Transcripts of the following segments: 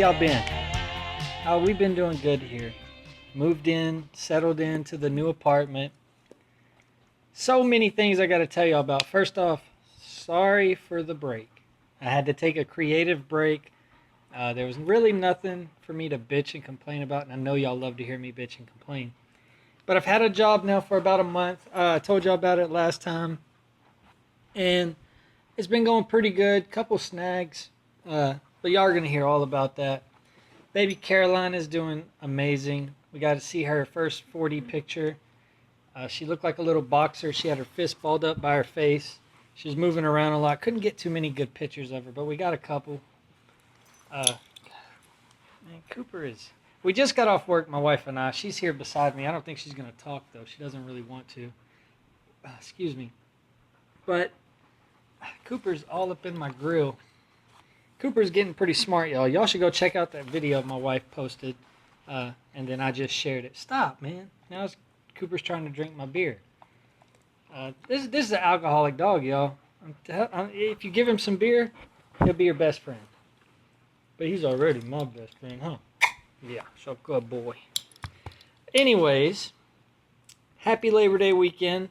y'all been? We've been doing good here. Moved in, settled into the new apartment. So many things I got to tell y'all about. First off, sorry for the break. I had to take a creative break. There was really nothing for me to bitch and complain about, and I know y'all love to hear me bitch and complain. But I've had a job now for about a month. I told y'all about it last time. And it's been going pretty good. Couple snags. But y'all are going to hear all about that. Baby Caroline is doing amazing. We got to see her first 4D picture. She looked like a little boxer. She had her fist balled up by her face. She was moving around a lot. Couldn't get too many good pictures of her, but we got a couple. Man, Cooper is... We just got off work, my wife and I. She's here beside me. I don't think she's going to talk, though. She doesn't really want to. Excuse me. But Cooper's all up in my grill. Cooper's getting pretty smart, y'all. Y'all should go check out that video my wife posted. And then I just shared it. Stop, man. Now Cooper's trying to drink my beer. This is an alcoholic dog, y'all. If you give him some beer, he'll be your best friend. But he's already my best friend, huh? Yeah, so good boy. Anyways, happy Labor Day weekend.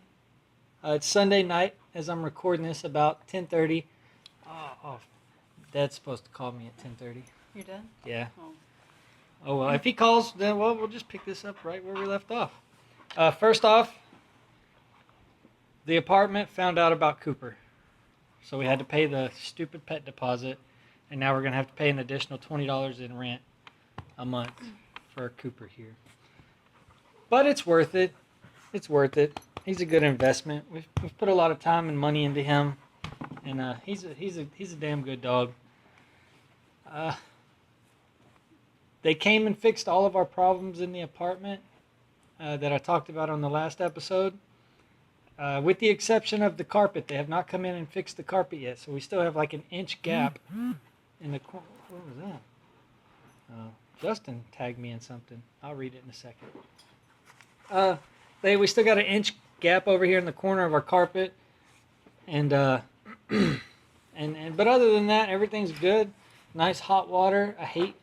It's Sunday night as I'm recording this, about 10:30. Dad's supposed to call me at 10:30. You're done? Yeah. Oh, well, if he calls, then we'll just pick this up right where we left off. First off, the apartment found out about Cooper. So we had to pay the stupid pet deposit, and now we're going to have to pay an additional $20 in rent a month for Cooper here. But it's worth it. It's worth it. He's a good investment. We've put a lot of time and money into him, and he's a damn good dog. They came and fixed all of our problems in the apartment that I talked about on the last episode. With the exception of the carpet. They have not come in and fixed the carpet yet, so we still have like an inch gap in the corner. What was that? Justin tagged me in something. I'll read it in a second. We still got an inch gap over here in the corner of our carpet, and but other than that, everything's good. Nice hot water. I hate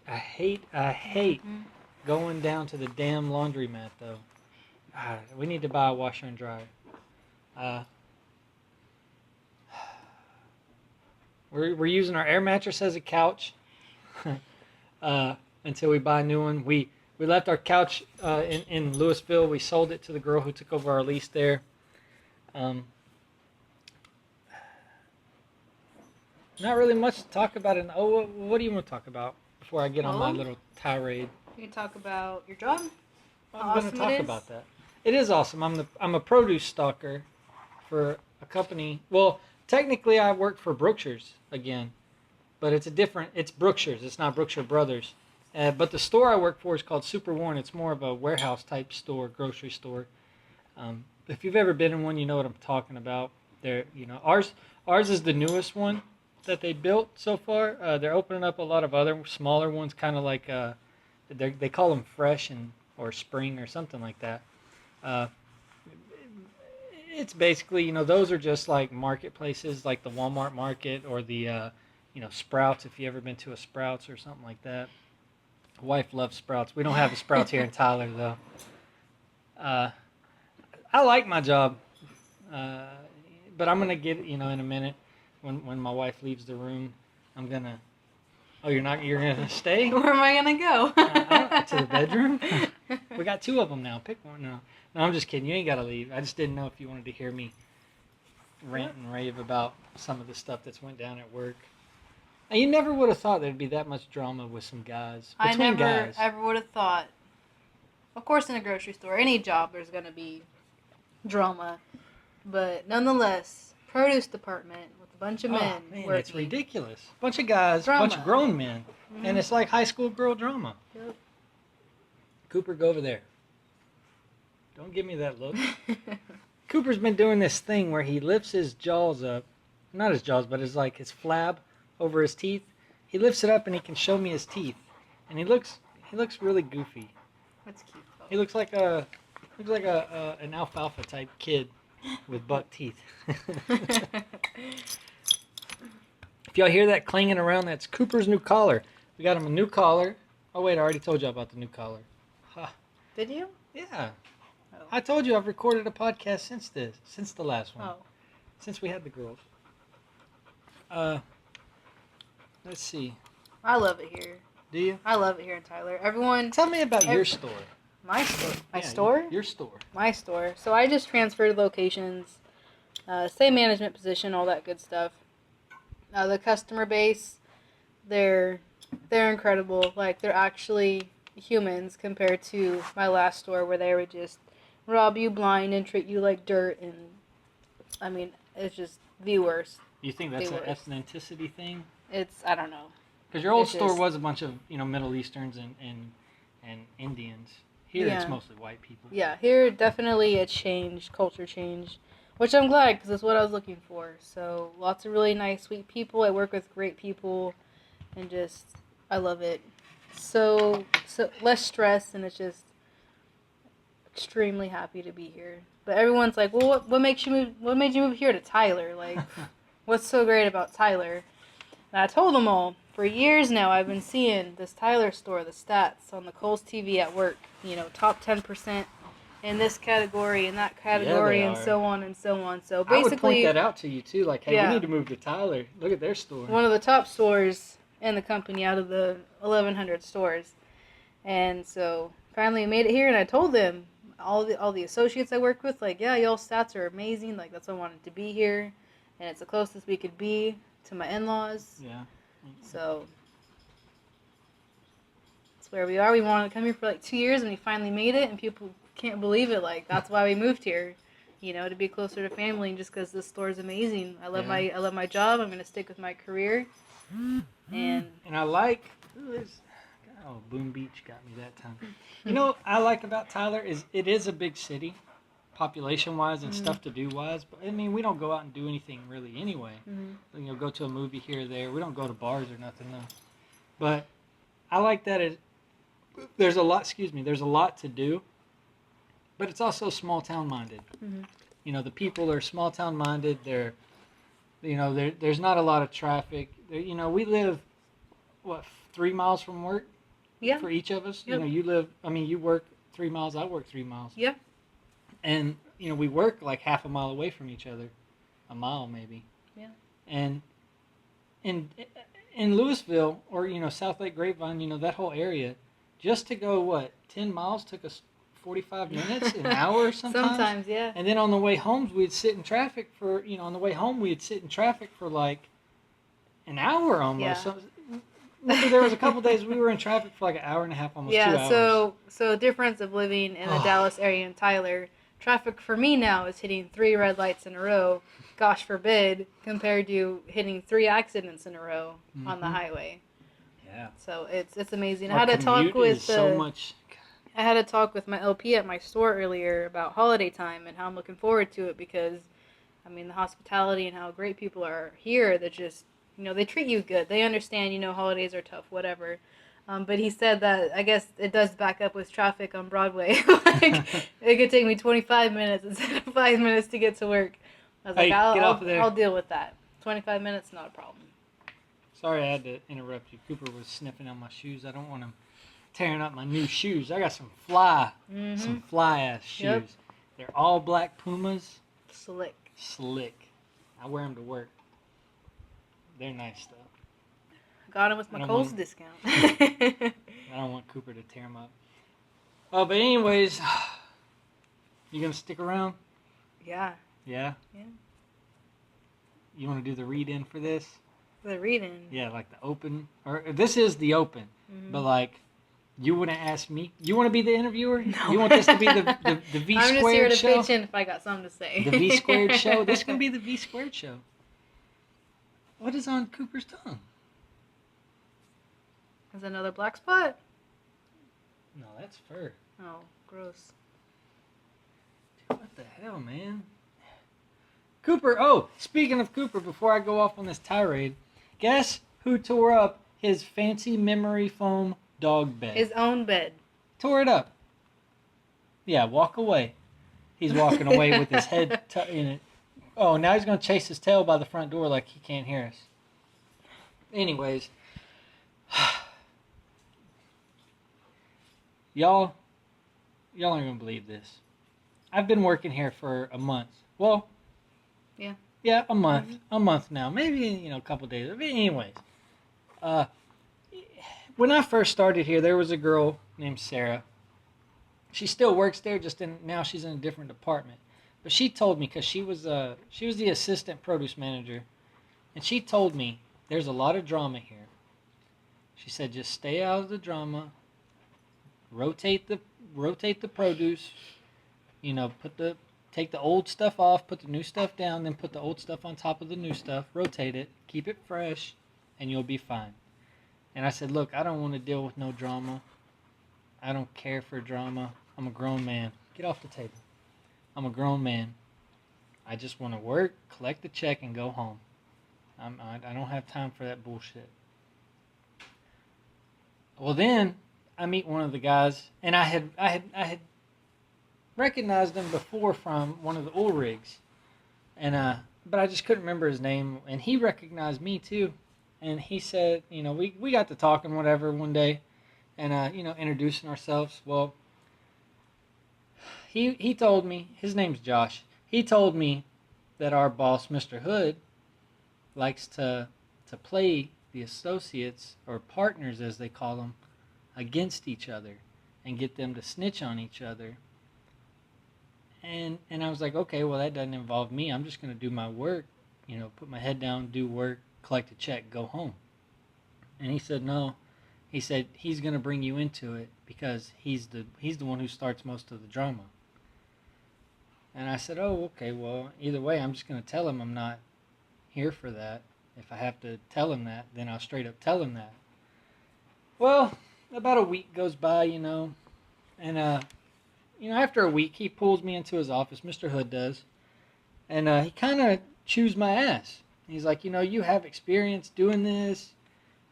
going down to the damn laundromat though. We need to buy a washer and dryer. We're using our air mattress as a couch until we buy a new one. We left our couch in Louisville. We sold it to the girl who took over our lease there. Not really much to talk about. What do you want to talk about before I get on my little tirade? You can talk about your job. I'm going to talk about that. It is awesome. I'm a produce stalker for a company. Well, technically I work for Brookshire's again, but it's Brookshire's. It's not Brookshire Brothers. But the store I work for is called Super Warren. It's more of a warehouse type store, grocery store. If you've ever been in one, you know what I'm talking about. Ours is the newest one that they built so far. They're opening up a lot of other smaller ones, kind of like they call them fresh or spring or something like that. It's basically, those are just like marketplaces, like the Walmart market or the Sprouts. If you ever been to a Sprouts or something like that. Wife loves Sprouts. We don't have a Sprouts here in Tyler though. I like my job, but I'm gonna get in a minute when my wife leaves the room. I'm gonna. Oh, you're gonna stay? Where am I gonna go? To the bedroom. We got 2 of them now. Pick one. No, I'm just kidding. You ain't gotta leave. I just didn't know if you wanted to hear me rant and rave about some of the stuff that's went down at work. And you never would have thought there'd be that much drama with some guys. I never ever would have thought. Of course, in a grocery store, any job, there's going to be drama. But nonetheless, produce department with a bunch of men working. It's ridiculous. Bunch of guys, drama. Bunch of grown men. Mm-hmm. And it's like high school girl drama. Yep. Cooper, go over there. Don't give me that look. Cooper's been doing this thing where he lifts his jaws up. Not his jaws, but his flab over his teeth. He lifts it up and he can show me his teeth. And he looks really goofy. That's cute. Though. He looks like an alfalfa type kid with buck teeth. If y'all hear that clanging around, that's Cooper's new collar. We got him a new collar. Oh, wait, I already told you about the new collar. Huh. Did you? Yeah. Oh. I told you I've recorded a podcast since the last one. Oh. Since we had the girls. Let's see. I love it here. Do you? I love it here in Tyler. Everyone. Tell me about your store. My store. My Yeah, store? Your store. My store. So I just transferred locations. Same management position, all that good stuff. The customer base, they're incredible. Like, they're actually humans compared to my last store where they would just rob you blind and treat you like dirt. And I mean, it's just the worst. You think that's an ethnicity thing? I don't know. Because your old store was a bunch of Middle Easterns and Indians. Here it's mostly white people. Yeah, here definitely it changed, culture changed, which I'm glad because it's what I was looking for. So lots of really nice, sweet people. I work with great people, and just I love it. So less stress, and it's just extremely happy to be here. But everyone's like, well, what makes you move? What made you move here to Tyler? Like, what's so great about Tyler? And I told them all. For years now, I've been seeing this Tyler store, the stats on the Kohl's TV at work. Top 10% in this category, in that category, and so on and so on. So basically, I would point that out to you too. Like, hey, we need to move to Tyler. Look at their store. One of the top stores in the company out of the 1,100 stores. And so finally, I made it here, and I told them all the associates I work with, like, yeah, y'all stats are amazing. Like, that's why I wanted to be here, and it's the closest we could be to my in-laws. Yeah. So that's where we are. We wanted to come here for like 2 years, and we finally made it, and people can't believe it. Like, that's why we moved here, to be closer to family, and just because this store is amazing. I love my job. I'm gonna stick with my career, and I like. Boom Beach got me that time. I like about Tyler is it is a big city, population wise and stuff to do wise. But I mean, we don't go out and do anything really anyway. Go to a movie here or there. We don't go to bars or nothing though. But I like that there's a lot. There's a lot to do. But it's also small town minded. The people are small town minded. They're, there's not a lot of traffic. We live 3 miles from work. Yeah. For each of us. Yep. You work 3 miles, I work 3 miles. Yeah. And, we work like half a mile away from each other. A mile, maybe. Yeah. And in Louisville, or, South Lake Grapevine, that whole area, just to go, 10 miles took us 45 minutes, an hour sometimes? Sometimes, yeah. And then on the way home, we'd sit in traffic for, like an hour almost. Yeah. So, there was a couple days we were in traffic for like an hour and a half, almost 2 hours. Yeah, so difference of living in the Dallas area and Tyler, traffic for me now is hitting 3 red lights in a row, gosh forbid, compared to hitting 3 accidents in a row on the highway. Yeah. So it's amazing. I had to talk with my LP at my store earlier about holiday time and how I'm looking forward to it because, the hospitality and how great people are here that just, they treat you good. They understand, holidays are tough, whatever. But he said that, I guess, it does back up with traffic on Broadway. It could take me 25 minutes instead of 5 minutes to get to work. I was like, I'll deal with that. 25 minutes, not a problem. Sorry I had to interrupt you. Cooper was sniffing on my shoes. I don't want him tearing up my new shoes. I got some fly-ass shoes. Yep. They're all black Pumas. Slick. I wear them to work. They're nice stuff. Got him with my Kohl's discount. I don't want Cooper to tear them up. Oh, but anyways, you gonna stick around? Yeah. Yeah? Yeah. You want to do the read-in for this? The read-in? Yeah, like the open. Or this is the open. But like, you wouldn't ask me. You want to be the interviewer? No. You want this to be the V I'm just squared here to show? pitch in if I got something to say. The V squared show? This can be the V squared show. What is on Cooper's tongue? Is that another black spot? No, that's fur. Oh, gross. Dude, what the hell, man? Cooper, speaking of Cooper, before I go off on this tirade, guess who tore up his fancy memory foam dog bed? His own bed. Tore it up. Yeah, walk away. He's walking away with his head in it. Oh, now he's going to chase his tail by the front door like he can't hear us. Anyways, y'all aren't gonna believe this. I've been working here for a month. Well, Yeah. yeah, a month. Mhm. A month now. Maybe, a couple days. But anyways, uh, when I first started here, there was a girl named Sarah. She still works there, now she's in a different department. But she told me, because she was the assistant produce manager, and she told me there's a lot of drama here. She said just stay out of the drama, rotate the produce, put the take the old stuff off, put the new stuff down, then put the old stuff on top of the new stuff, rotate it, keep it fresh, and you'll be fine. And I said, look, I don't want to deal with no drama. I don't care for drama. I'm a grown man. Get off the table. I'm a grown man. I just want to work, collect the check, and go home. I don't have time for that bullshit. Well, then I meet one of the guys, and I had recognized him before from one of the oil rigs, and but I just couldn't remember his name, and he recognized me too, and he said, we got to talking whatever one day, and introducing ourselves. Well, he told me his name's Josh. He told me that our boss, Mr. Hood, likes to play the associates, or partners as they call them, against each other and get them to snitch on each other. And I was like, okay, well, that doesn't involve me. I'm just going to do my work, put my head down, do work, collect a check, go home. And he said, no. He said he's going to bring you into it because he's the one who starts most of the drama. And I said, oh, okay, well, either way, I'm just going to tell him I'm not here for that. If I have to tell him that, then I'll straight up tell him that. Well, about a week goes by, and after a week, he pulls me into his office. Mr. Hood does, and he kind of chews my ass. He's like, you have experience doing this.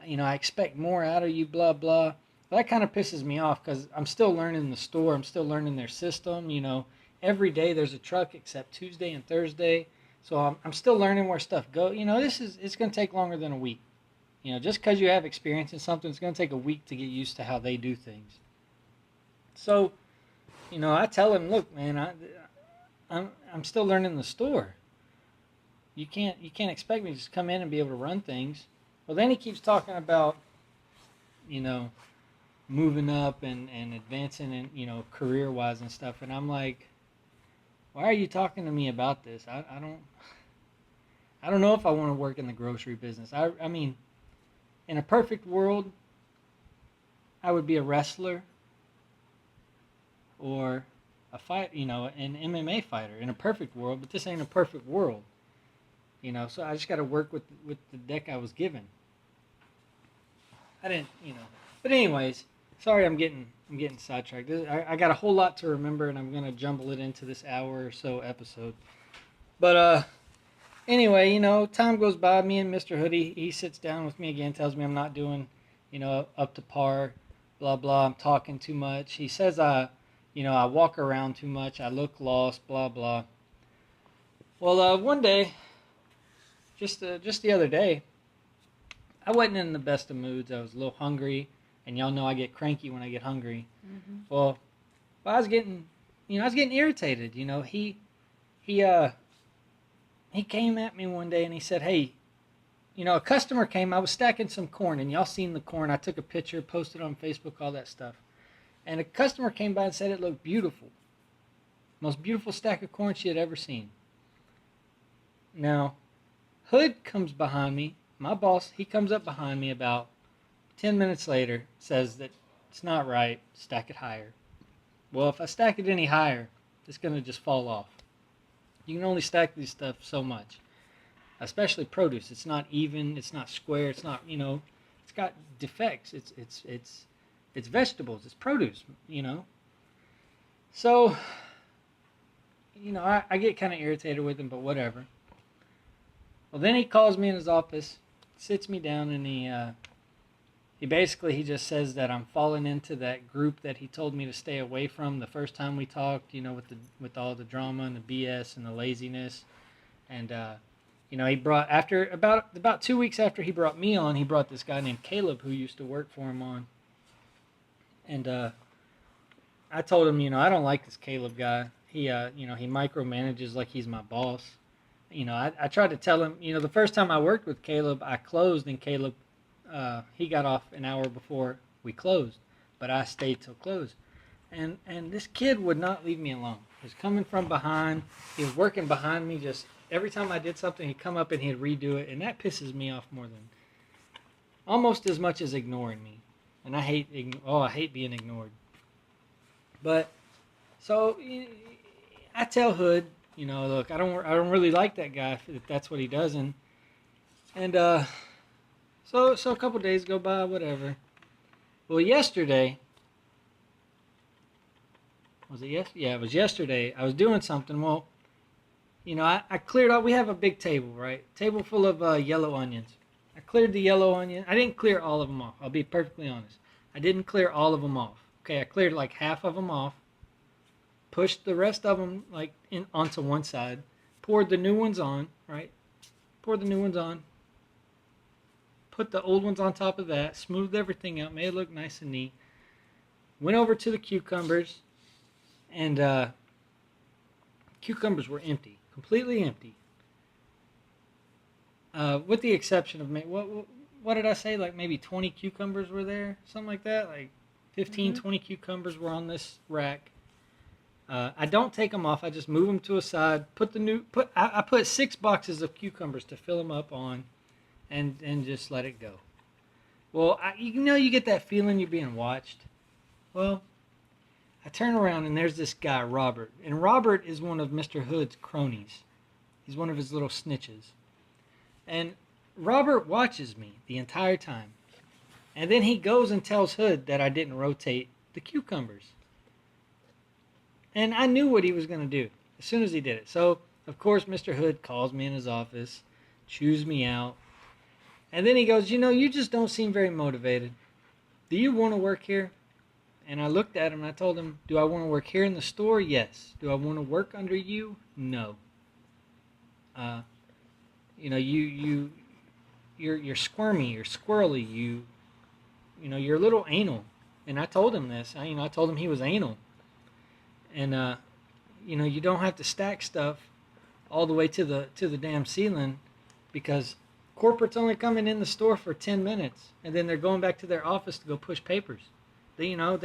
I expect more out of you. Blah blah. Well, that kind of pisses me off because I'm still learning the store. I'm still learning their system. Every day there's a truck except Tuesday and Thursday. So I'm still learning where stuff go. It's going to take longer than a week. Just because you have experience in something, it's going to take a week to get used to how they do things. So, I tell him, look, man, I'm still learning the store. You can't expect me to just come in and be able to run things. Well, then he keeps talking about, moving up and advancing and career-wise and stuff. And I'm like, why are you talking to me about this? I don't know if I want to work in the grocery business. I mean, in a perfect world, I would be a wrestler or an MMA fighter in a perfect world, but this ain't a perfect world. So I just got to work with the deck I was given. I didn't. But anyways, sorry, I'm getting sidetracked. I got a whole lot to remember, and I'm gonna jumble it into this hour or so episode. But anyway, time goes by. Me and Mr. Hoodie, he sits down with me again, tells me I'm not doing, up to par, blah blah. I'm talking too much. He says I walk around too much. I look lost, blah blah. Well, one day, just the other day, I wasn't in the best of moods. I was a little hungry, and y'all know I get cranky when I get hungry. Mm-hmm. Well, I was getting irritated. He came at me one day and he said, "Hey, a customer came. I was stacking some corn, and y'all seen the corn. I took a picture, posted on Facebook, all that stuff. And a customer came by and said it looked beautiful, most beautiful stack of corn she had ever seen. Now, Hood comes behind me. My boss, he comes up behind me about 10 minutes later, says that it's not right, stack it higher. Well, if I stack it any higher, it's going to just fall off. You can only stack these stuff so much, especially produce. It's not even, it's not square, it's not, it's got defects. It's vegetables, it's produce, So, I get kind of irritated with him, but whatever. Well, then he calls me in his office, sits me down, and he just says that I'm falling into that group that he told me to stay away from the first time we talked, with all the drama and the BS and the laziness. And he brought, after about 2 weeks after he brought me on, he brought this guy named Caleb who used to work for him on. And I told him, I don't like this Caleb guy. He micromanages like he's my boss. I tried to tell him, the first time I worked with Caleb, I closed and Caleb, he got off an hour before we closed, but I stayed till close. And this kid would not leave me alone. He was coming from behind. He was working behind me. Just every time I did something, he'd come up and he'd redo it, and that pisses me off more than almost as much as ignoring me. And I hate being ignored. But so I tell Hood, look, I don't really like that guy if that's what he does, and so a couple days go by, whatever. Well, yesterday. Was it yes? Yeah, it was yesterday. I was doing something. Well, I cleared out. We have a big table, right? Table full of yellow onions. I cleared the yellow onion. I didn't clear all of them off. I'll be perfectly honest. I didn't clear all of them off. Okay, I cleared like half of them off. Pushed the rest of them like onto one side. Poured the new ones on, right? Poured the new ones on. Put the old ones on top of that. Smoothed everything out. Made it look nice and neat. Went over to the cucumbers. And cucumbers were empty, completely empty, with the exception of what did I say? Like maybe 20 cucumbers were there, something like that. Like 15, 20 cucumbers were on this rack. I don't take them off. I just move them to a side. I put 6 boxes of cucumbers to fill them up on, and just let it go. Well, you get that feeling you're being watched. Well, I turn around and there's this guy, Robert. And Robert is one of Mr. Hood's cronies. He's one of his little snitches. And Robert watches me the entire time. And then he goes and tells Hood that I didn't rotate the cucumbers. And I knew what he was going to do as soon as he did it. So, of course, Mr. Hood calls me in his office, chews me out. And then he goes, you just don't seem very motivated. Do you want to work here? And I looked at him and I told him, do I want to work here in the store? Yes. Do I want to work under you? No. You're squirmy, you're squirrely, you're a little anal. And I told him this. I told him he was anal. And you don't have to stack stuff all the way to the damn ceiling, because corporate's only coming in the store for 10 minutes and then they're going back to their office to go push papers. They don't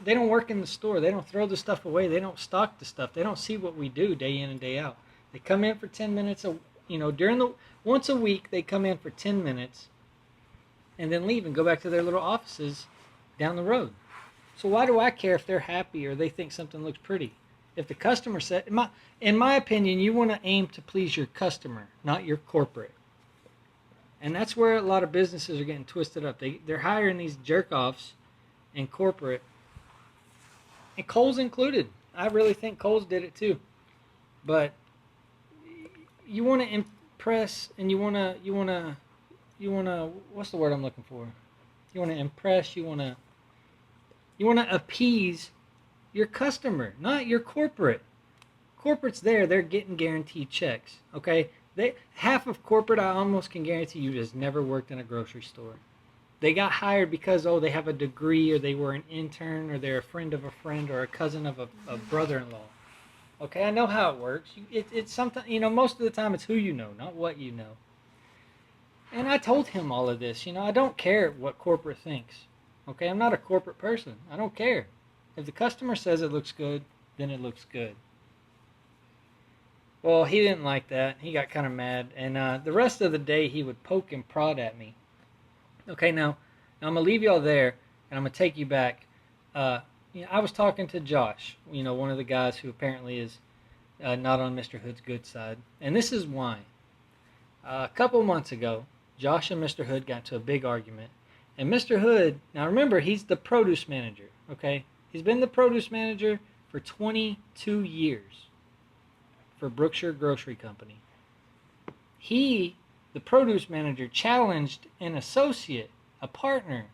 work in the store. They don't throw the stuff away. They don't stock the stuff. They don't see what we do day in and day out. They come in for 10 minutes. Once a week they come in for 10 minutes, and then leave and go back to their little offices down the road. So why do I care if they're happy or they think something looks pretty? If the customer said, in my opinion, you want to aim to please your customer, not your corporate. And that's where a lot of businesses are getting twisted up. They're hiring these jerk-offs in corporate. And Kohl's included. I really think Kohl's did it too. But you want to impress, and you want to, what's the word I'm looking for? You want to impress, you want to appease your customer, not your corporate. Corporate's there, they're getting guaranteed checks, okay? Half of corporate, I almost can guarantee you, has never worked in a grocery store. They got hired because, they have a degree, or they were an intern, or they're a friend of a friend, or a cousin of a brother-in-law. Okay, I know how it works. It's something, most of the time it's who you know, not what you know. And I told him all of this. I don't care what corporate thinks. Okay, I'm not a corporate person. I don't care. If the customer says it looks good, then it looks good. Well, he didn't like that. He got kind of mad. And the rest of the day, he would poke and prod at me. Okay, now I'm going to leave y'all there, and I'm going to take you back. I was talking to Josh, one of the guys who apparently is not on Mr. Hood's good side. And this is why. A couple months ago, Josh and Mr. Hood got into a big argument. And Mr. Hood, now remember, he's the produce manager, okay? He's been the produce manager for 22 years for Brookshire Grocery Company. He, the produce manager, challenged an associate, a partner,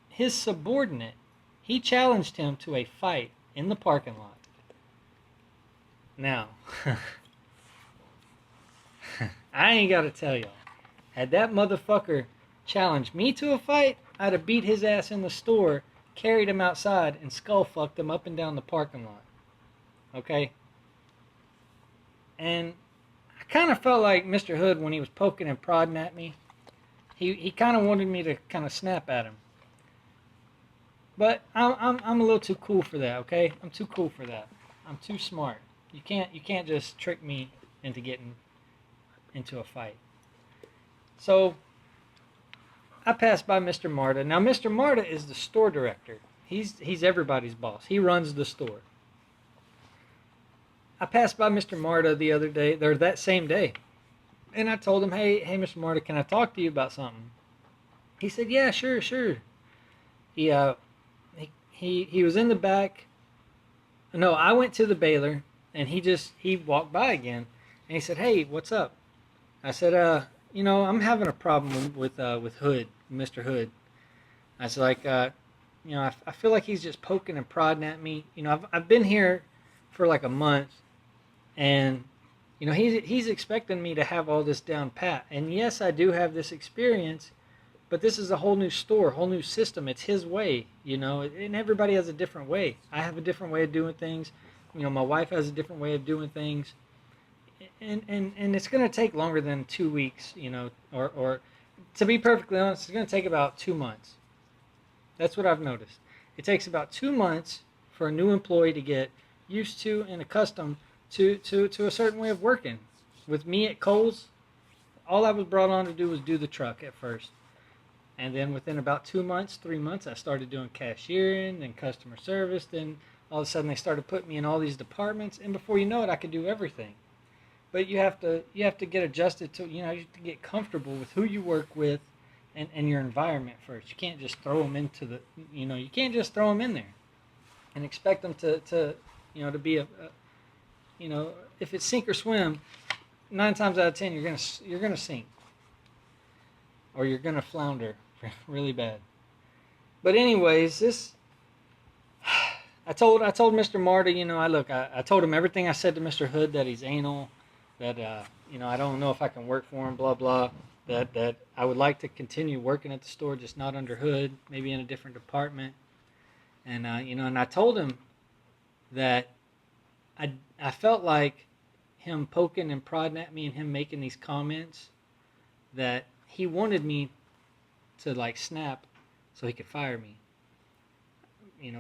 his subordinate. He challenged him to a fight in the parking lot. Now, I ain't got to tell y'all. Had that motherfucker challenged me to a fight, I'd have beat his ass in the store, carried him outside, and skull fucked him up and down the parking lot. Okay? And I kind of felt like Mr. Hood when he was poking and prodding at me. He kind of wanted me to kind of snap at him. But I'm a little too cool for that, okay? I'm too cool for that. I'm too smart. You can't just trick me into getting into a fight. So I passed by Mr. Marta. Now Mr. Marta is the store director. He's everybody's boss. He runs the store. I passed by Mr. Marta the other day, or that same day, and I told him, hey, Mr. Marta, can I talk to you about something? He said, yeah, sure. He was in the back. No, I went to the baler, and he walked by again, and he said, hey, what's up? I said, I'm having a problem with Hood, Mr. Hood. I was like, I feel like he's just poking and prodding at me. I've been here for like a month, and he's expecting me to have all this down pat. And yes, I do have this experience, but this is a whole new store, whole new system. It's his way, and everybody has a different way. I have a different way of doing things. My wife has a different way of doing things. And it's going to take longer than 2 weeks, or to be perfectly honest, it's going to take about 2 months. That's what I've noticed. It takes about 2 months for a new employee to get used to and accustomed to a certain way of working. With me at Kohl's, all I was brought on to do was do the truck at first. And then within about 2 months, 3 months, I started doing cashiering and customer service. Then all of a sudden they started putting me in all these departments, and before you know it, I could do everything. But you have to get adjusted to, you have to get comfortable with who you work with and your environment first. You can't just throw them into the, you can't just throw them in there and expect them to be if it's sink or swim, 9 times out of 10 you're gonna sink, or you're gonna flounder really bad. But anyways, I told Mr. Marta, I told him everything I said to Mr. Hood, that he's anal, that I don't know if I can work for him, blah blah, that I would like to continue working at the store, just not under Hood, maybe in a different department. And and I told him that I felt like him poking and prodding at me and him making these comments, that he wanted me to like snap so he could fire me.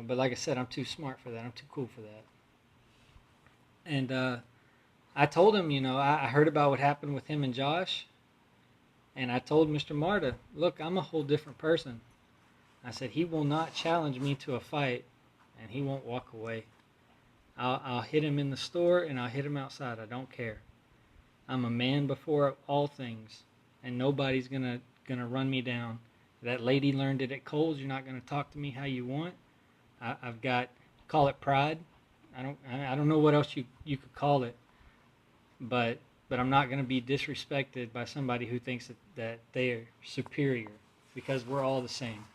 But like I said, I'm too smart for that. I'm too cool for that. And I told him, I heard about what happened with him and Josh. And I told Mr. Marta, look, I'm a whole different person. I said, he will not challenge me to a fight, and he won't walk away. I'll hit him in the store, and I'll hit him outside. I don't care. I'm a man before all things, and nobody's gonna run me down. That lady learned it at Kohl's. You're not gonna talk to me how you want. I've got, call it pride. I don't know what else you could call it, but I'm not going to be disrespected by somebody who thinks that they are superior, because we're all the same.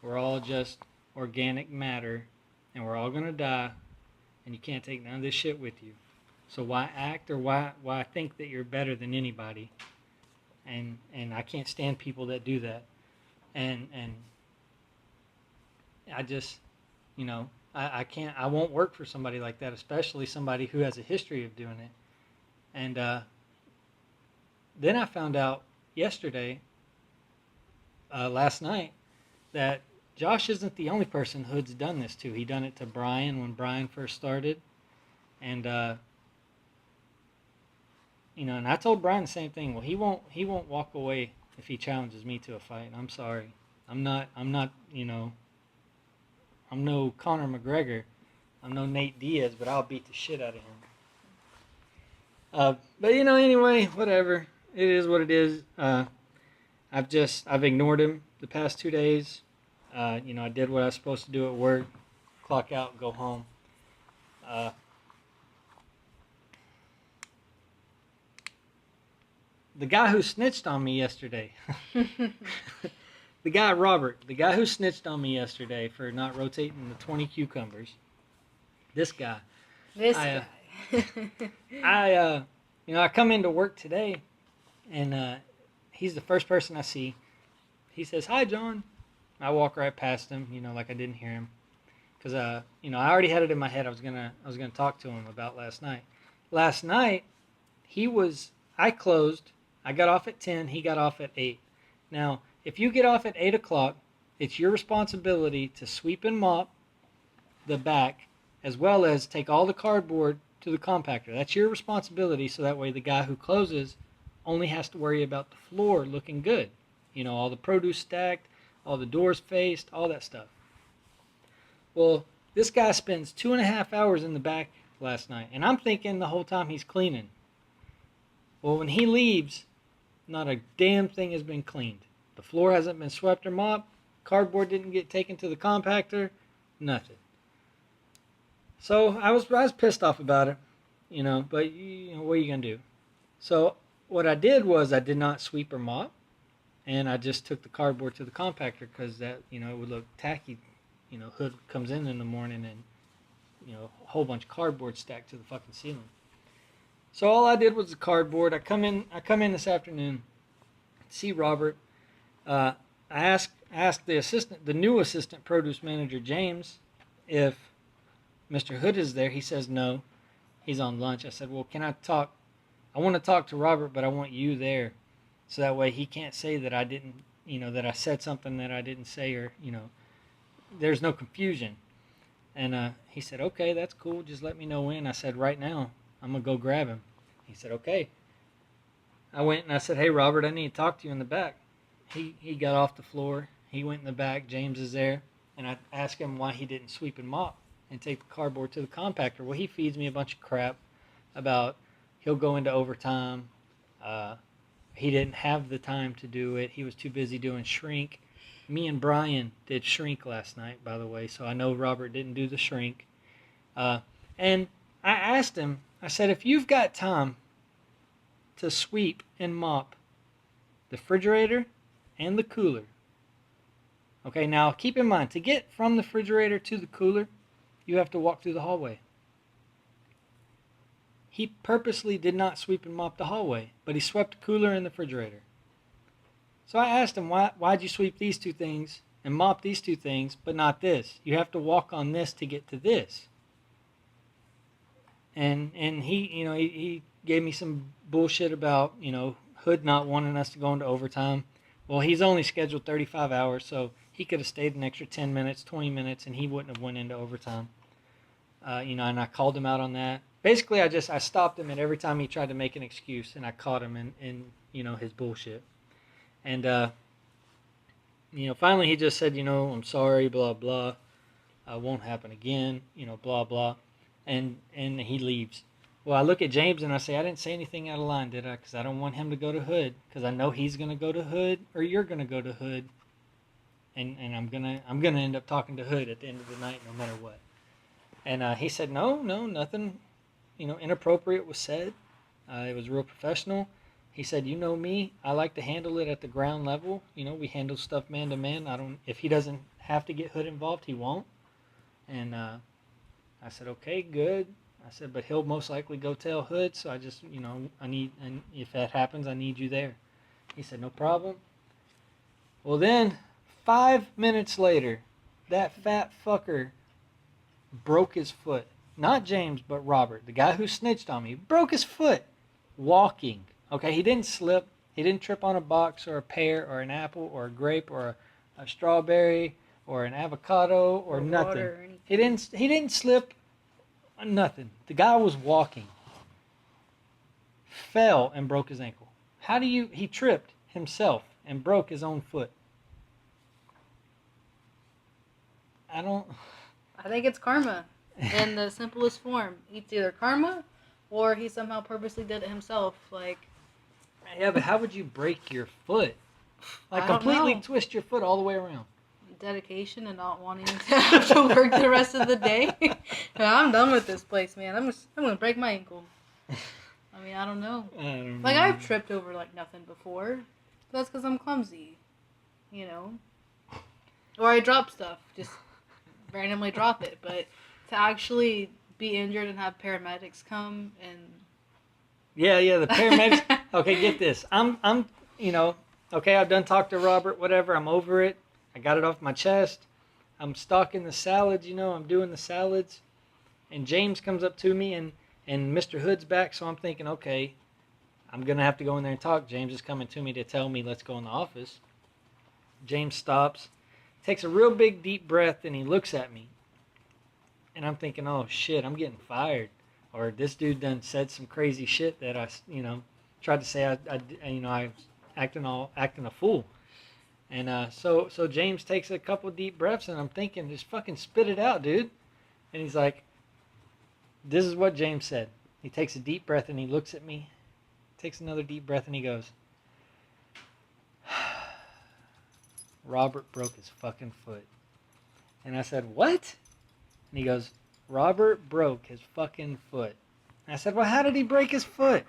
We're all just organic matter, and we're all going to die, and you can't take none of this shit with you. So why act, or why think that you're better than anybody? And I can't stand people that do that. And I just, I can't, I won't work for somebody like that, especially somebody who has a history of doing it. And then I found out yesterday, last night, that Josh isn't the only person Hood's done this to. He done it to Brian when Brian first started. And, and I told Brian the same thing. Well, he won't walk away if he challenges me to a fight. I'm sorry. I'm not, I'm no Conor McGregor. I'm no Nate Diaz, but I'll beat the shit out of him. But anyway, whatever. It is what it is. I've ignored him the past 2 days. I did what I was supposed to do at work, clock out, go home. The guy who snitched on me yesterday, the guy Robert, the guy who snitched on me yesterday for not rotating the 20 cucumbers, this guy. I come into work today, and he's the first person I see. He says, "Hi, John." I walk right past him, like I didn't hear him, because I already had it in my head. I was gonna talk to him about last night. Last night, I closed. I got off at 10. He got off at 8. Now, if you get off at 8 o'clock, it's your responsibility to sweep and mop the back, as well as take all the cardboard to the compactor. That's your responsibility, so that way the guy who closes only has to worry about the floor looking good. All the produce stacked, all the doors faced, all that stuff. Well, this guy spends 2.5 hours in the back last night, and I'm thinking the whole time he's cleaning. Well, when he leaves, not a damn thing has been cleaned. The floor hasn't been swept or mopped. Cardboard didn't get taken to the compactor. Nothing. So I was pissed off about it, but what are you going to do? So what I did was I did not sweep or mop, and I just took the cardboard to the compactor because that, it would look tacky. Hood comes in the morning and, a whole bunch of cardboard stacked to the fucking ceiling. So all I did was the cardboard. I come in this afternoon, see Robert. I asked the new assistant produce manager, James, if Mr. Hood is there. He says no, he's on lunch. I said, well, can I talk? I want to talk to Robert, but I want you there, so that way he can't say that I didn't, that I said something that I didn't say, or there's no confusion. And he said, okay, that's cool. Just let me know when. I said, right now. I'm going to go grab him. He said, okay. I went and I said, hey, Robert, I need to talk to you in the back. He got off the floor. He went in the back. James is there. And I asked him why he didn't sweep and mop and take the cardboard to the compactor. Well, he feeds me a bunch of crap about he'll go into overtime. He didn't have the time to do it. He was too busy doing shrink. Me and Brian did shrink last night, by the way, so I know Robert didn't do the shrink. And I asked him, I said, if you've got time to sweep and mop the refrigerator and the cooler. Okay, now keep in mind, to get from the refrigerator to the cooler, you have to walk through the hallway. He purposely did not sweep and mop the hallway, but he swept the cooler and the refrigerator. So I asked him, why'd you sweep these two things and mop these two things, but not this? You have to walk on this to get to this. And he gave me some bullshit about, Hood not wanting us to go into overtime. Well, he's only scheduled 35 hours, so he could have stayed an extra 10 minutes, 20 minutes, and he wouldn't have went into overtime. And I called him out on that. Basically, I stopped him, and every time he tried to make an excuse, and I caught him in his bullshit. And, finally he just said, I'm sorry, blah, blah. Won't happen again, blah, blah. And he leaves. Well, I look at James and I say, I didn't say anything out of line, did I? Because I don't want him to go to Hood. Because I know he's going to go to Hood, or you're going to go to Hood. And I'm gonna end up talking to Hood at the end of the night, no matter what. And he said, no, nothing, inappropriate was said. It was real professional. He said, you know me, I like to handle it at the ground level. We handle stuff man to man. If he doesn't have to get Hood involved, he won't. And I said, okay, good. I said, but he'll most likely go tell Hood, so I just, and if that happens, I need you there. He said, no problem. Well, then, 5 minutes later, that fat fucker broke his foot. Not James, but Robert, the guy who snitched on me, broke his foot walking. Okay, he didn't slip. He didn't trip on a box or a pear or an apple or a grape or a strawberry or an avocado or nothing. He didn't slip. Nothing. The guy was walking, fell and broke his ankle. He tripped himself and broke his own foot. I think it's karma in the simplest form. It's either karma or he somehow purposely did it himself. Yeah, but how would you break your foot? Completely twist your foot all the way around. Dedication and not wanting to have to work the rest of the day. I'm done with this place, man. I'm gonna break my ankle. I don't know. I've tripped over nothing before. That's because I'm clumsy, or I drop stuff, just randomly drop it. But to actually be injured and have paramedics come and the paramedics. Okay, get this. Okay, I've done talked to Robert. Whatever. I'm over it. I got it off my chest. I'm stalking the salads, I'm doing the salads. And James comes up to me, and Mr. Hood's back, so I'm thinking, okay, I'm going to have to go in there and talk. James is coming to me to tell me, let's go in the office. James stops, takes a real big deep breath, and he looks at me. And I'm thinking, oh, shit, I'm getting fired. Or this dude done said some crazy shit that I, tried to say I was acting a fool. And so James takes a couple deep breaths, and I'm thinking, just fucking spit it out, dude. And he's like, this is what James said. He takes a deep breath, and he looks at me, takes another deep breath, and he goes, Robert broke his fucking foot. And I said, what? And he goes, Robert broke his fucking foot. And I said, well, how did he break his foot?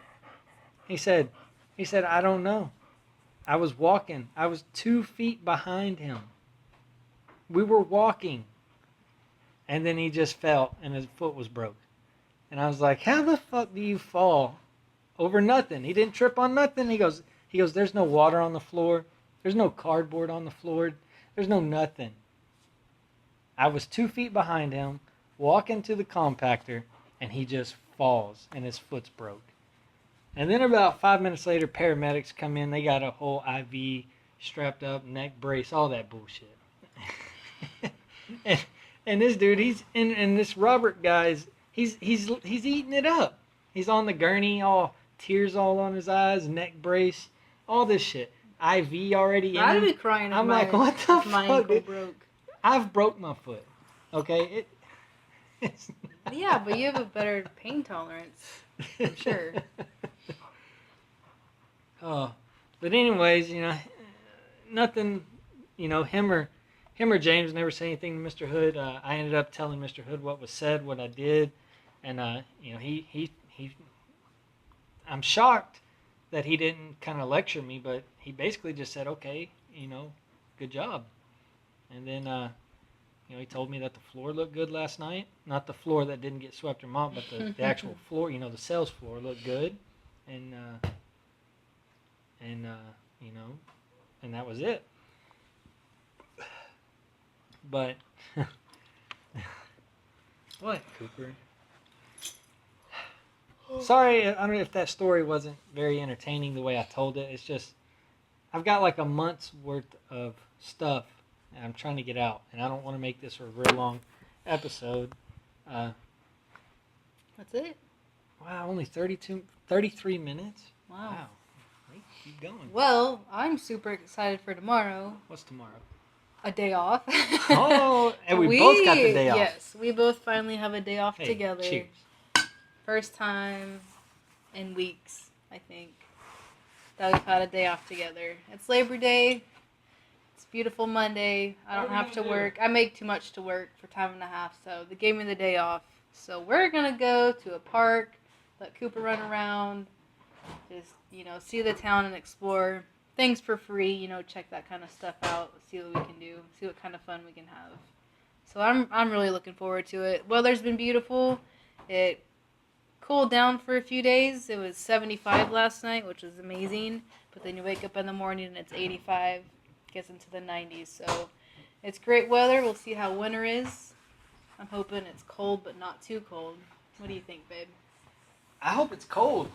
He said, I don't know. I was walking. I was 2 feet behind him. We were walking. And then he just fell and his foot was broke. And I was like, how the fuck do you fall over nothing? He didn't trip on nothing. He goes, there's no water on the floor. There's no cardboard on the floor. There's no nothing. I was 2 feet behind him, walking to the compactor, and he just falls, and his foot's broke. And then about 5 minutes later, paramedics come in. They got a whole IV strapped up, neck brace, all that bullshit. and this dude, and this Robert guy's, he's eating it up. He's on the gurney, all tears all on his eyes, neck brace, all this shit. IV already in I'd him. be crying if I'm like, what the fuck? My ankle broke. I've broke my foot. Okay? Yeah, but you have a better pain tolerance. I'm sure. Oh, but anyways, nothing, him or James never say anything to Mr. Hood. I ended up telling Mr. Hood what was said, what I did, and he I'm shocked that he didn't kind of lecture me, but he basically just said, okay, good job. And then, he told me that the floor looked good last night. Not the floor that didn't get swept or mopped, but the actual floor, the sales floor looked good. And that was it. But, what, Cooper? Sorry, I don't know if that story wasn't very entertaining the way I told it. It's just, I've got like a month's worth of stuff and I'm trying to get out. And I don't want to make this a very long episode. That's it? Wow, only 33 minutes? Wow. Keep going. Well, I'm super excited for tomorrow. What's tomorrow? A day off. Oh, and we both got the day off. Yes, we both finally have a day off together. Cheers. First time in weeks, I think, that we've had a day off together. It's Labor Day. It's beautiful Monday. I don't have to work. I make too much to work for time and a half, so they gave me the day off. So we're going to go to a park, let Cooper run around, just, see the town and explore. Things for free, check that kind of stuff out, see what we can do, see what kind of fun we can have. So I'm really looking forward to it. Weather's been beautiful. It cooled down for a few days. It was 75 last night, which was amazing. But then you wake up in the morning and it's 85, gets into the 90s. So it's great weather. We'll see how winter is. I'm hoping it's cold, but not too cold. What do you think, babe? I hope it's cold.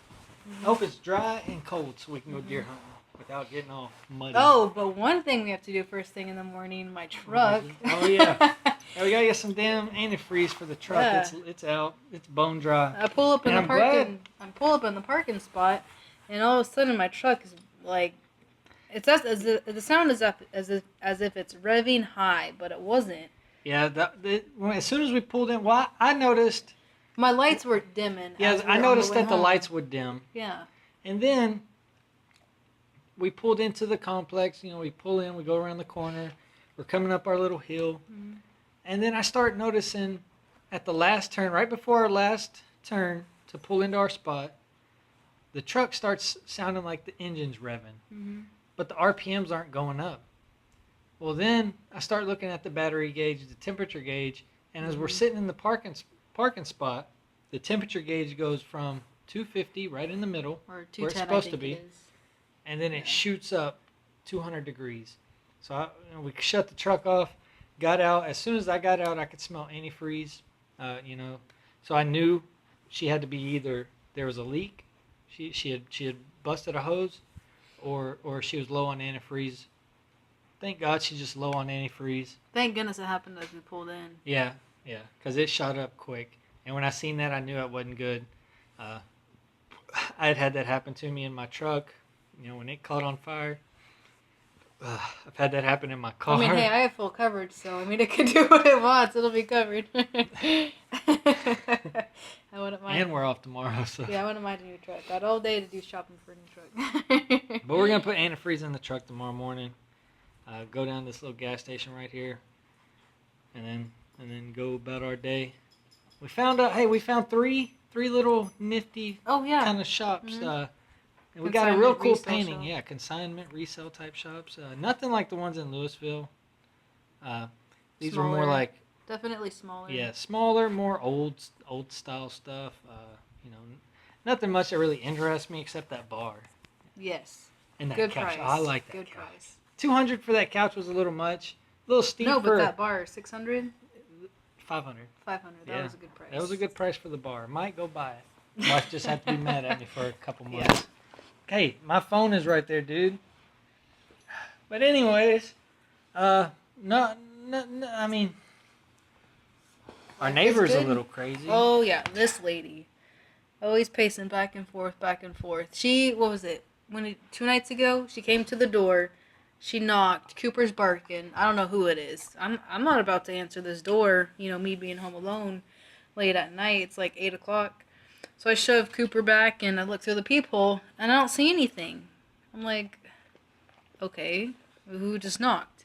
I hope it's dry and cold so we can go deer hunting without getting all muddy. Oh, but one thing we have to do first thing in the morning, my truck. Oh, yeah. We gotta get some damn antifreeze for the truck. Yeah. It's out. It's bone dry. I pull up in And the parking spot, and all of a sudden my truck is like, it's the sound is up as if it's revving high, but it wasn't. Yeah, as soon as we pulled in, I noticed. My lights were dimming. Yeah, I noticed that the lights would dim. Yeah. And then we pulled into the complex. We pull in, we go around the corner. We're coming up our little hill. Mm-hmm. And then I start noticing at the last turn, right before our last turn to pull into our spot, the truck starts sounding like the engine's revving. Mm-hmm. But the RPMs aren't going up. Well, then I start looking at the battery gauge, the temperature gauge, and as we're sitting in the parking spot, the temperature gauge goes from 250 right in the middle, or 210, where it's supposed to be, and then it shoots up 200 degrees. So we shut the truck off, got out. As soon as I got out, I could smell antifreeze. So I knew she had to be either there was a leak, she had busted a hose, or she was low on antifreeze. Thank God she's just low on antifreeze. Thank goodness it happened as we pulled in. Yeah, because it shot up quick. And when I seen that, I knew it wasn't good. I had that happen to me in my truck. When it caught on fire. I've had that happen in my car. I mean, hey, I have full coverage, so it can do what it wants. It'll be covered. I wouldn't mind. And we're off tomorrow, so. Yeah, I wouldn't mind a new truck. Got all day to do shopping for a new truck. But we're gonna put antifreeze in the truck tomorrow morning. Go down to this little gas station right here, and then go about our day. We found three little nifty kind of shops. Mm-hmm. And we got a real cool painting. Yeah, consignment resale type shops. Nothing like the ones in Louisville. These smaller, were more like definitely smaller. Yeah, smaller, more old style stuff. Nothing much that really interests me except that bar. Yes. And that good couch. Price. Oh, I like that. Good couch. price. $200 for that couch was a little much. A little steep. No, but that bar, $600. $500. $500. That was a good price. That was a good price for the bar. Might go buy it. Wife just had to be mad at me for a couple months. Yeah. Hey, my phone is right there, dude. But anyways, I mean, our neighbor's a little crazy. Oh yeah, this lady, always pacing back and forth, back and forth. She, what was it? 2 nights ago, she came to the door. She knocked. Cooper's barking. I don't know who it is. I'm not about to answer this door. Me being home alone, late at night. It's like 8 o'clock. So I shoved Cooper back and I look through the peephole and I don't see anything. I'm like, okay, who just knocked?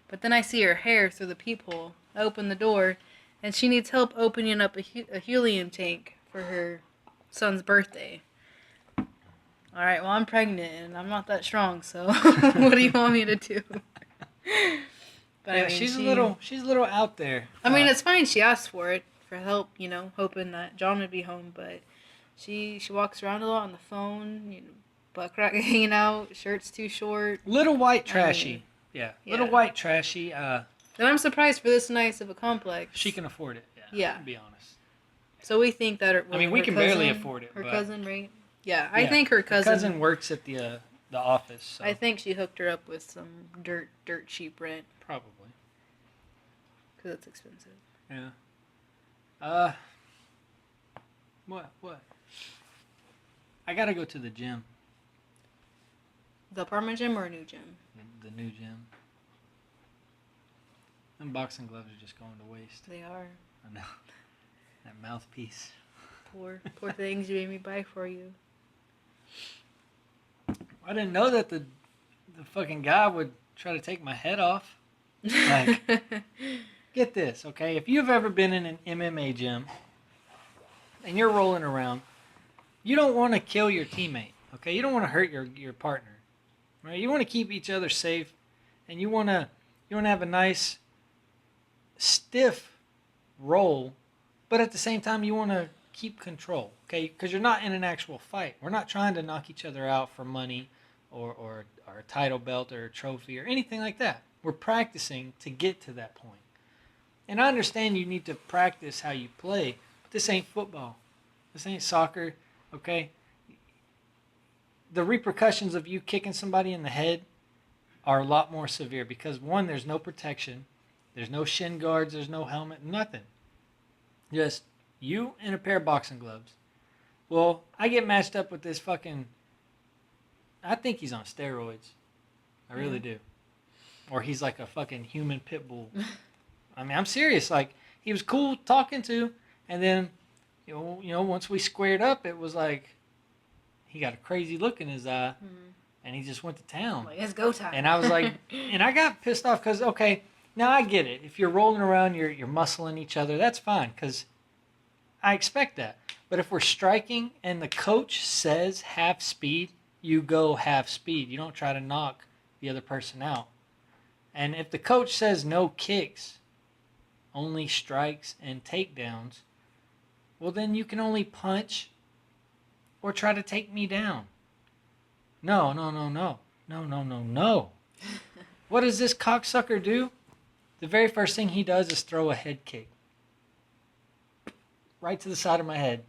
But then I see her hair through the peephole. I open the door and she needs help opening up a helium tank for her son's birthday. All right, well, I'm pregnant and I'm not that strong, so what do you want me to do? But yeah, she's a little out there. I mean, it's fine. She asked for it, for help, hoping that John would be home, but she walks around a lot on the phone, butt crack hanging out, shirt's too short. Little white trashy. Little white trashy. And I'm surprised for this nice of a complex. She can afford it. Yeah. To be honest. So we think that we can barely afford it. Her cousin, right? Yeah, I think her cousin. Her cousin works at the office. So. I think she hooked her up with some dirt cheap rent. Probably. Because it's expensive. Yeah. What? I gotta go to the gym. The apartment gym or a new gym? The new gym. Them boxing gloves are just going to waste. They are. I know. That mouthpiece. Poor things you made me buy for you. I didn't know that the fucking guy would try to take my head off. Like, get this, okay? If you've ever been in an MMA gym and you're rolling around, you don't want to kill your teammate, okay? You don't want to hurt your partner, right? You want to keep each other safe, and you want to have a nice, stiff roll, but at the same time, you want to keep control, okay? Because you're not in an actual fight. We're not trying to knock each other out for money or a title belt or a trophy or anything like that. We're practicing to get to that point. And I understand you need to practice how you play, but this ain't football. This ain't soccer, okay? The repercussions of you kicking somebody in the head are a lot more severe because, one, there's no protection. There's no shin guards. There's no helmet. Nothing. Just you and a pair of boxing gloves. Well, I get matched up with this fucking... I think he's on steroids. I really do. Or he's like a fucking human pit bull. I mean, I'm serious. Like, he was cool talking to, and then, you know, once we squared up, it was like he got a crazy look in his eye, and he just went to town. Like, it's go time. And I was like, and I got pissed off because, okay, now I get it. If you're rolling around, you're muscling each other, that's fine because I expect that. But if we're striking and the coach says half speed, you go half speed. You don't try to knock the other person out. And if the coach says no kicks, only strikes and takedowns, well, then you can only punch or try to take me down. No. What What does this cocksucker do? The very first thing he does is throw a head kick. Right to the side of my head.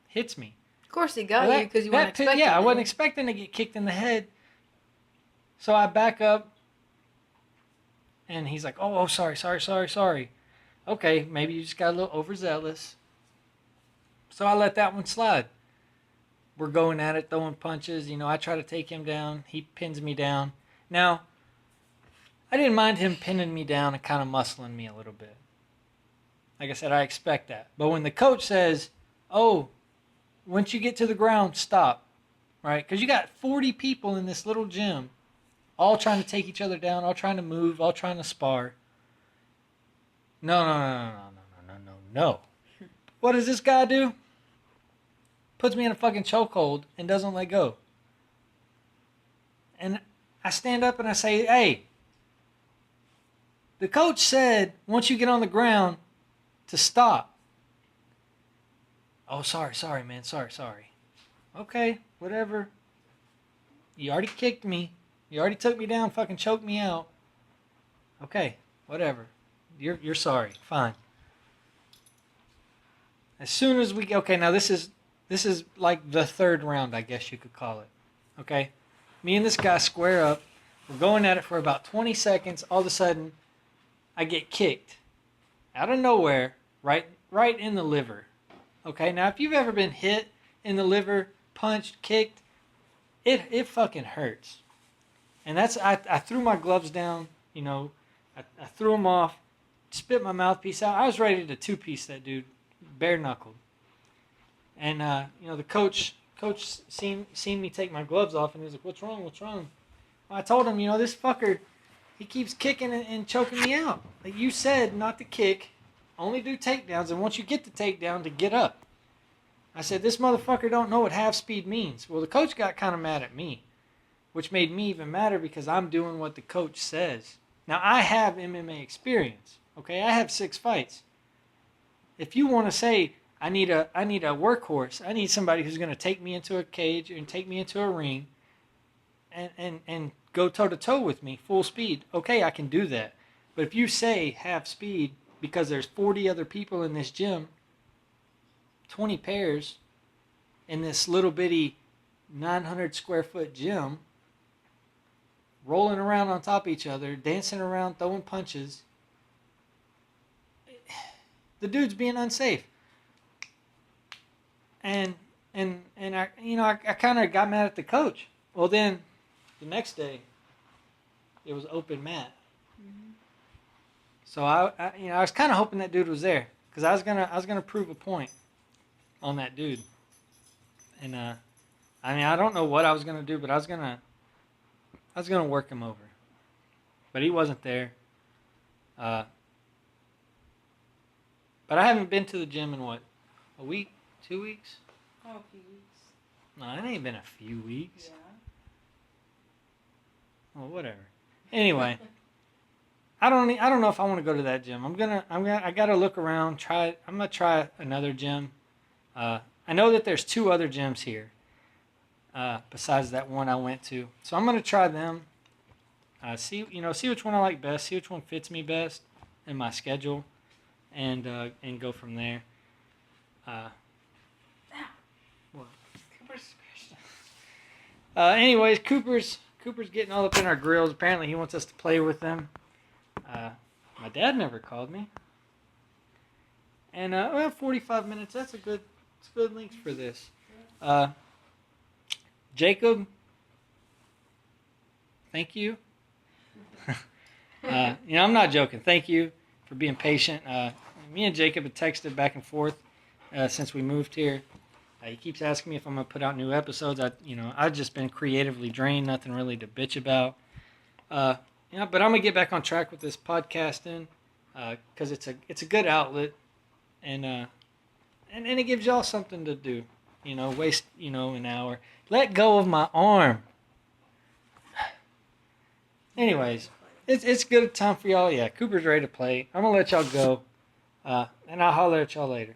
Hits me. Of course he got you because you weren't expecting Yeah, I it. wasn't expecting to get kicked in the head. So I back up. And he's like, oh, sorry. Okay, maybe you just got a little overzealous. So I let that one slide. We're going at it, throwing punches. You know, I try to take him down. He pins me down. Now, I didn't mind him pinning me down and kind of muscling me a little bit. Like I said, I expect that. But when the coach says, oh, once you get to the ground, stop. Right? Because you got 40 people in this little gym, all trying to take each other down, all trying to move, all trying to spar. No. What does this guy do? Puts me in a fucking chokehold and doesn't let go. And I stand up and I say, hey, the coach said once you get on the ground to stop. Oh, sorry, man. Sorry. Okay, whatever. You already kicked me. You already took me down, fucking choked me out. Okay, whatever. You're sorry. Fine. As soon as we okay, now this is like the third round, I guess you could call it. Okay? Me and this guy square up. We're going at it for about 20 seconds. All of a sudden, I get kicked. Out of nowhere, right in the liver. Okay? Now, if you've ever been hit in the liver, punched, kicked, it fucking hurts. And that's I threw my gloves down, you know. I threw them off, spit my mouthpiece out. I was ready to two-piece that dude, bare-knuckled. And, you know, the coach seen me take my gloves off, and he was like, what's wrong? Well, I told him, you know, this fucker, he keeps kicking and choking me out. Like you said, not to kick, only do takedowns, and once you get the takedown, to get up. I said, this motherfucker don't know what half speed means. Well, the coach got kind of mad at me, which made me even madder because I'm doing what the coach says. Now, I have MMA experience, okay? I have 6 fights. If you want to say, I need a workhorse, I need somebody who's going to take me into a cage and take me into a ring and go toe-to-toe with me, full speed, okay, I can do that. But if you say half speed because there's 40 other people in this gym, 20 pairs in this little bitty 900 square foot gym, rolling around on top of each other, dancing around, throwing punches, the dude's being unsafe. And I, you know, I kind of got mad at the coach. Well, then the next day it was open mat. Mm-hmm. So I you know, I was kind of hoping that dude was there because I was gonna prove a point on that dude. And I mean, I don't know what I was gonna do, but I was gonna work him over. But he wasn't there. But I haven't been to the gym in what, a week, 2 weeks? Oh, a few weeks. No, it ain't been a few weeks. Yeah. Well, whatever. Anyway, I don't know if I want to go to that gym. I gotta look around. I'm gonna try another gym. I know that there's 2 other gyms here, besides that one I went to. So I'm gonna try them. See which one I like best. See which one fits me best in my schedule, and go from there. What? Anyways, Cooper's getting all up in our grills. Apparently, he wants us to play with them. My dad never called me. And 45 minutes. That's good length for this. Jacob, thank you. I'm not joking. Thank you for being patient. Me and Jacob have texted back and forth since we moved here. He keeps asking me if I'm gonna put out new episodes. I've just been creatively drained, nothing really to bitch about. But I'm gonna get back on track with this podcasting because it's a good outlet, and it gives y'all something to do. Waste an hour. Let go of my arm. Anyways, it's good time for y'all. Yeah, Cooper's ready to play. I'm gonna let y'all go, and I'll holler at y'all later.